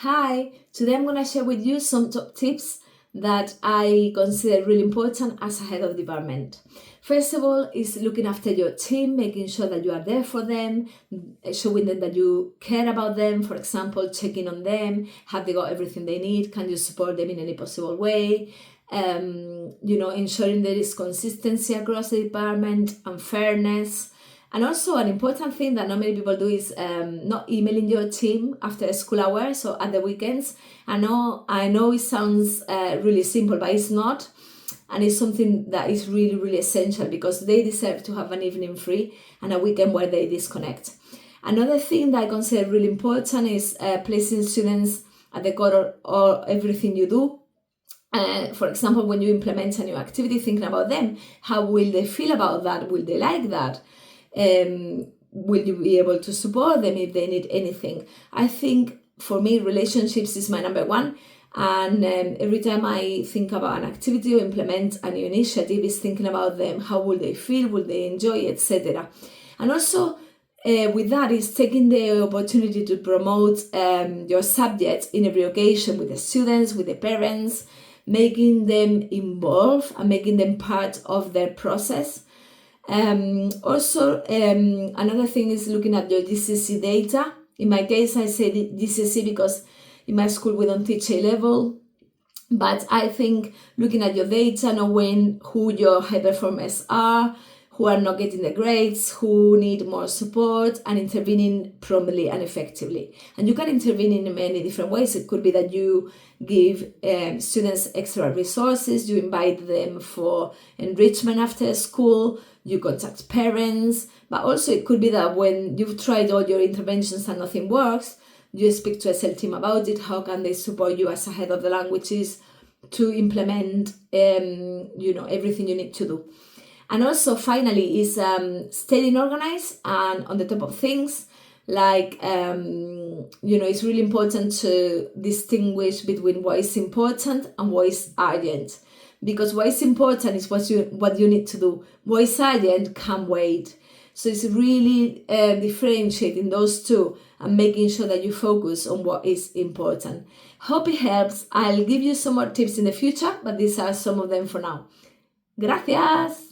Hi, today I'm going to share with you some top tips that I consider really important as a head of department. First of all is looking after your team, making sure that you are there for them, showing them that you care about them. For example, checking on them, have they got everything they need? Can you support them in any possible way? Ensuring there is consistency across the department and fairness. And also an important thing that not many people do is not emailing your team after school hours or at the weekends. I know it sounds really simple, but it's not. And it's something that is really, really essential because they deserve to have an evening free and a weekend where they disconnect. Another thing that I consider really important is placing students at the core of everything you do. For example, when you implement a new activity, thinking about them, how will they feel about that? Will they like that? Will you be able to support them if they need anything? I think for me, relationships is my number one. And every time I think about an activity or implement a new initiative, is thinking about them, how will they feel, will they enjoy, etc. And also with that is taking the opportunity to promote your subject in every occasion with the students, with the parents, making them involved and making them part of their process. Another thing is looking at your GCSE data. In my case, I say GCSE because in my school we don't teach A-level, but I think looking at your data, knowing who your high performers are, who are not getting the grades, who need more support, and intervening promptly and effectively. And you can intervene in many different ways. It could be that you give students extra resources, you invite them for enrichment after school, you contact parents, but also it could be that when you've tried all your interventions and nothing works, you speak to a SL team about it. How can they support you as a head of the languages to implement everything you need to do? And also finally is staying organized and on the top of things. Like it's really important to distinguish between what is important and what is urgent, because what is important is what you need to do. What is urgent can wait. So it's really differentiating those two and making sure that you focus on what is important. Hope it helps. I'll give you some more tips in the future, but these are some of them for now. Gracias.